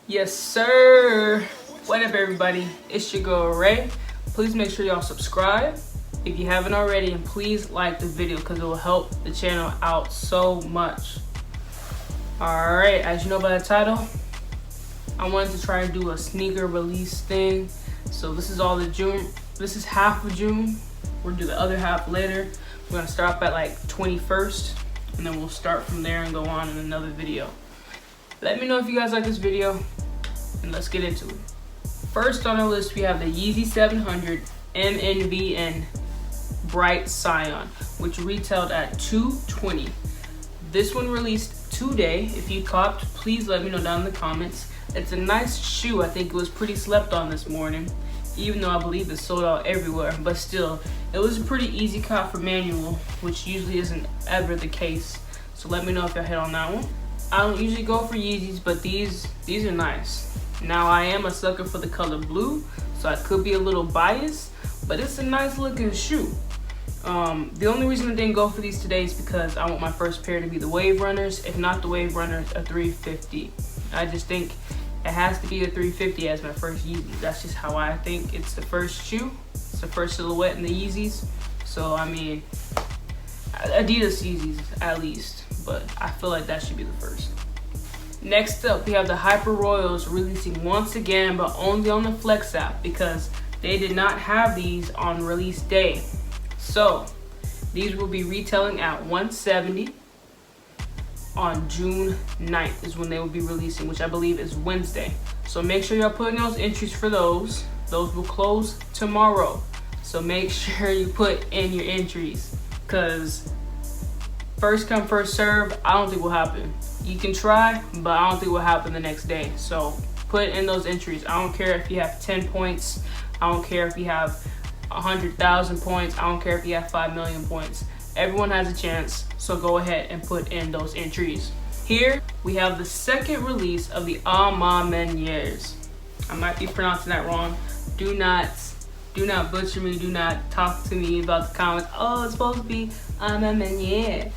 Yes, sir. What up, everybody? It's your girl, Ray. Please make sure y'all subscribe if you haven't already, and please like the video because it will help the channel out so much. Alright, as you know by the title, I wanted to try and do a sneaker release thing. So this is all the June. This is half of June. We'll do the other half later. We're gonna start up at like 21st, and then we'll start from there and go on in another video. Let me know if you guys like this video, and let's get into it. First on our list, we have the Yeezy 700 MNVN Bright Cyan, which retailed at $220. This one released today. If you copped, please let me know down in the comments. It's a nice shoe. I think it was pretty slept on this morning, even though I believe it's sold out everywhere. But still, it was a pretty easy cop for manual, which usually isn't ever the case. So let me know if y'all hit on that one. I don't usually go for Yeezys, but these are nice. Now I am a sucker for the color blue, so I could be a little biased, but it's a nice looking shoe. The only reason I didn't go for these today is because I want my first pair to be the Wave Runners. If not the Wave Runners, a 350. I just think it has to be a 350 as my first Yeezy. That's just how I think. It's the first shoe. It's the first silhouette in the Yeezys. So I mean, Adidas Yeezys at least, but I feel like that should be the first. Next up, we have the Hyper Royals releasing once again, but only on the Flex app because they did not have these on release day. So these will be retailing at $170 on June 9th is when they will be releasing, which I believe is Wednesday. So make sure y'all put in those entries for those. Those will close tomorrow. So make sure you put in your entries, because first come, first serve, I don't think will happen. You can try, but I don't think will happen the next day. So put in those entries. I don't care if you have 10 points. I don't care if you have 100,000 points. I don't care if you have 5 million points. Everyone has a chance, so go ahead and put in those entries. Here we have the second release of the Ma Manieres. I might be pronouncing that wrong. Do not butcher me. Do not talk to me about the comments. Oh, it's supposed to be Ma Maniere.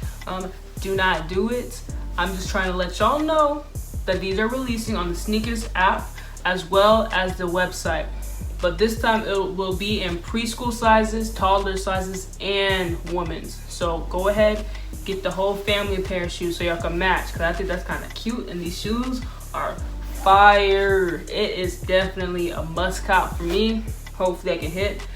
Do not do it. I'm just trying to let y'all know that these are releasing on the sneakers app as well as the website. But this time it will be in preschool sizes, toddler sizes, and women's. So go ahead, get the whole family a pair of shoes so y'all can match, because I think that's kind of cute, and these shoes are fire. It is definitely a must cop for me. Hopefully I can hit.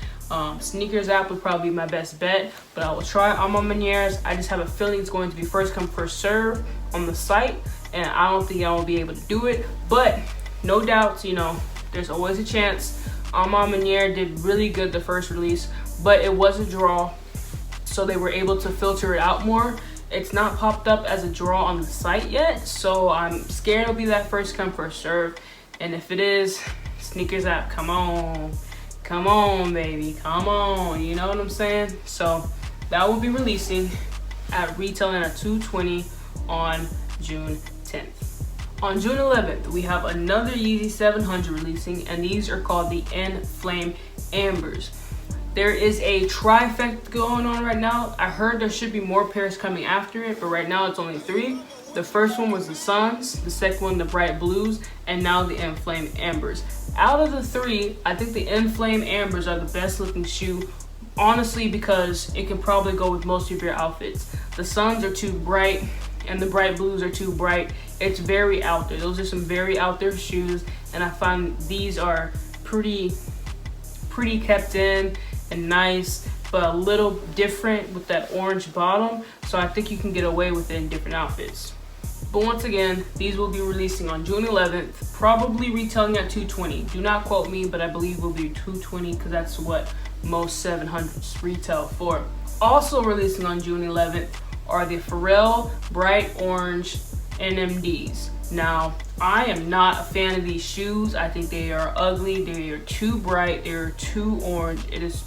Sneakers app would probably be my best bet, but I will try on Ma Manieres. I just have a feeling it's going to be first come, first serve on the site, and I don't think I will be able to do it. But no doubts, you know, there's always a chance. Ma Maniere did really good the first release, but it was a draw, so they were able to filter it out more. It's not popped up as a draw on the site yet, so I'm scared it'll be that first come, first serve. And if it is, sneakers app, come on. Come on, baby, come on, you know what I'm saying? So that will be releasing at retailing at $220 on June 10th. On June 11th, we have another Yeezy 700 releasing, and these are called the MNVN Ambers. There is a trifecta going on right now. I heard there should be more pairs coming after it, but right now it's only 3. The first one was the Suns, the second one the Bright Blues, and now the MNVN Ambers. Out of the 3, I think the MNVN Ambers are the best looking shoe, honestly, because it can probably go with most of your outfits. The Suns are too bright, and the Bright Blues are too bright. It's very out there. Those are some very out there shoes, and I find these are pretty kept in and nice, but a little different with that orange bottom. So I think you can get away with it in different outfits. But once again, these will be releasing on June 11th, probably retailing at $220. Do not quote me, but I believe will be $220 because that's what most 700s retail for. Also releasing on June 11th are the Pharrell Bright Orange NMDs. Now, I am not a fan of these shoes. I think they are ugly. They are too bright. They are too orange. It is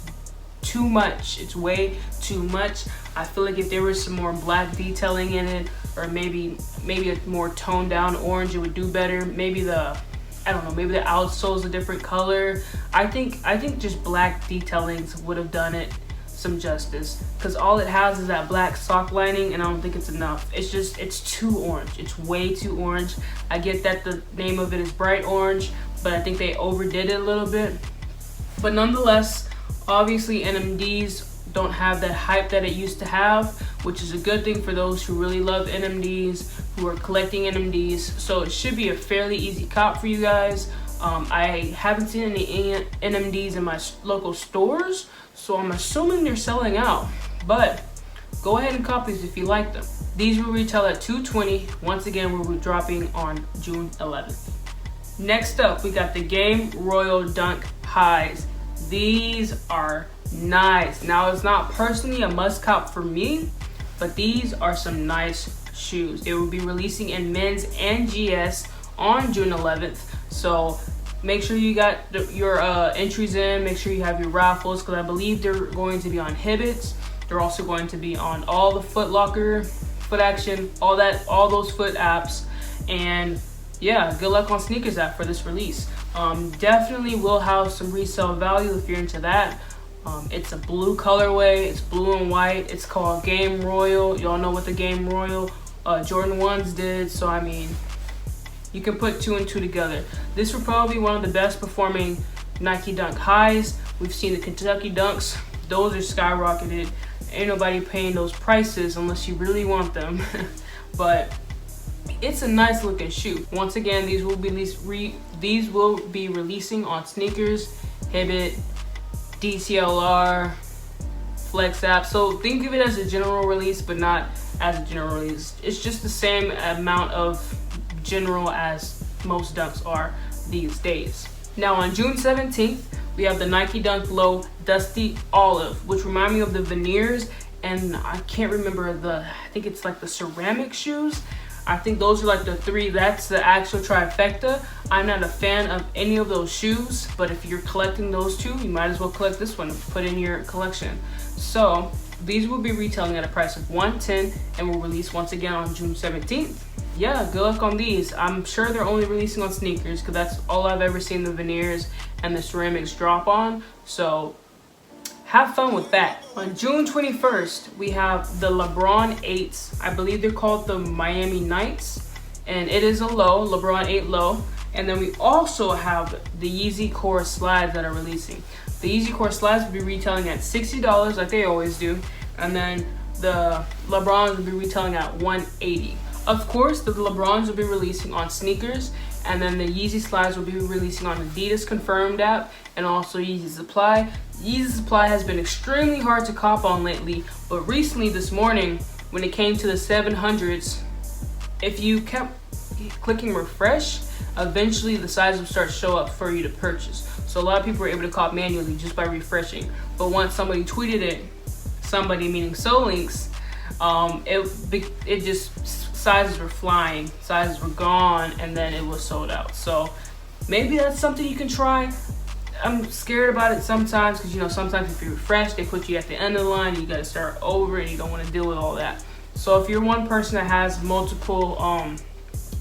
too much. It's way too much. I feel like if there was some more black detailing in it, or maybe a more toned down orange, it would do better. Maybe the outsole's a different color. I think just black detailings would have done it. some justice, because all it has is that black sock lining, and I don't think it's enough. It's too orange. It's way too orange. I get that the name of it is bright orange, but I think they overdid it a little bit. But nonetheless, obviously NMDs don't have that hype that it used to have, which is a good thing for those who really love NMDs, who are collecting NMDs. So it should be a fairly easy cop for you guys. I haven't seen any NMDs in my local stores, so I'm assuming they're selling out. But go ahead and cop these if you like them. These will retail at $220. Once again, we'll be dropping on June 11th. Next up, we got the Game Royal Dunk Highs. These are nice. Now, it's not personally a must cop for me, but these are some nice shoes. They will be releasing in men's and GS on June 11th. So make sure you got your entries in. Make sure you have your raffles, because I believe they're going to be on Hibbits. They're also going to be on all the Foot Locker, Foot Action, all those foot apps. And yeah, good luck on Sneakers app for this release. Definitely will have some resale value if you're into that. It's a blue colorway. It's blue and white. It's called Game Royal. Y'all know what the Game Royal Jordan 1s did. So I mean, you can put two and two together. This will probably be one of the best performing Nike Dunk Highs. We've seen the Kentucky Dunks. Those are skyrocketed. Ain't nobody paying those prices unless you really want them. But it's a nice looking shoe. Once again, these will be releasing on Sneakers, Hibbit, DTLR, Flex app. So think of it as a general release, but not as a general release. It's just the same amount of general as most dunks are these days. Now on June 17th, we have the Nike Dunk Low Dusty Olive, which remind me of the veneers, and I can't remember I think it's like the ceramic shoes. I think those are like the three. That's the actual trifecta. I'm not a fan of any of those shoes, but if you're collecting those two, you might as well collect this one and put in your collection. So these will be retailing at a price of $110 and will release once again on June 17th. Yeah, good luck on these. I'm sure they're only releasing on Sneakers, because that's all I've ever seen the veneers and the ceramics drop on. So have fun with that. On June 21st, we have the Lebron 8s. I believe they're called the Miami Nights, and it is a low, Lebron 8 low. And then we also have the Yeezy Core Slides that are releasing. The Yeezy Core Slides will be retailing at $60 like they always do, and then the Lebrons will be retailing at $180. Of course, the Lebrons will be releasing on Sneakers, and then the Yeezy Slides will be releasing on Adidas Confirmed app and also Yeezy Supply. Yeezy Supply has been extremely hard to cop on lately, but recently this morning, when it came to the 700s, if you kept clicking refresh, eventually the size will start to show up for you to purchase. So a lot of people were able to cop manually just by refreshing. But once somebody tweeted it, somebody meaning Solinks, it just, sizes were flying, sizes were gone, and then it was sold out. So maybe that's something you can try. I'm scared about it sometimes, because you know, sometimes if you refresh, they put you at the end of the line, you gotta start over, and you don't want to deal with all that. So if you're one person that has multiple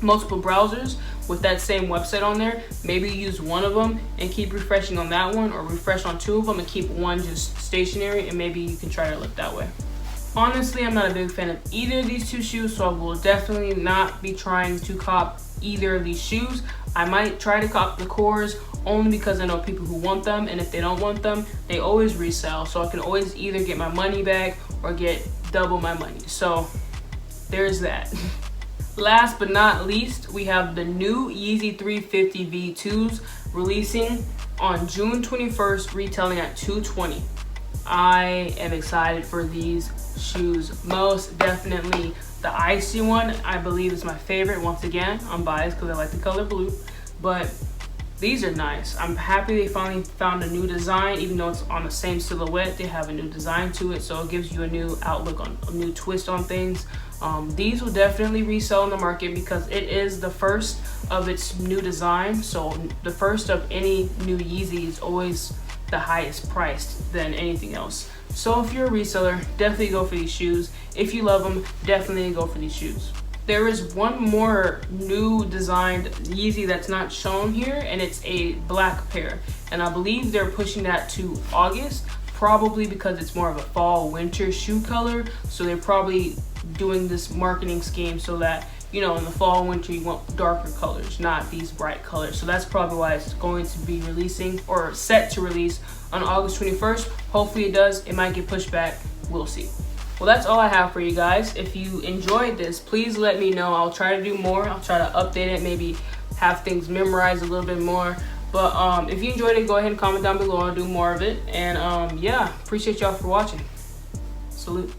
browsers with that same website on there, maybe use one of them and keep refreshing on that one, or refresh on two of them and keep one just stationary, and maybe you can try to look that way. Honestly, I'm not a big fan of either of these two shoes, so I will definitely not be trying to cop either of these shoes. I might try to cop the cores only because I know people who want them, and if they don't want them, they always resell, so I can always either get my money back or get double my money. So there's that. Last but not least, we have the new Yeezy 350 V2s releasing on June 21st, retailing at $220. I am excited for these shoes. Most definitely the icy one, I believe, is my favorite. Once again, I'm biased because I like the color blue, but these are nice. I'm happy they finally found a new design. Even though it's on the same silhouette, they have a new design to it, so it gives you a new outlook, on a new twist on things. These will definitely resell in the market because it is the first of its new design. So the first of any new Yeezy is always the highest priced than anything else. So if you're a reseller, definitely go for these shoes. If you love them, definitely go for these shoes. There is one more new designed Yeezy that's not shown here, and it's a black pair. And I believe they're pushing that to August, probably because it's more of a fall winter shoe color, so they're probably doing this marketing scheme so that, you know, in the fall and winter you want darker colors, not these bright colors. So that's probably why it's going to be releasing, or set to release, on August 21st. Hopefully it does. It might get pushed back. We'll see. Well, that's all I have for you guys. If you enjoyed this, please let me know. I'll try to do more. I'll try to update it, maybe have things memorized a little bit more. But if you enjoyed it, go ahead and comment down below. I'll do more of it. And yeah, appreciate y'all for watching. Salute.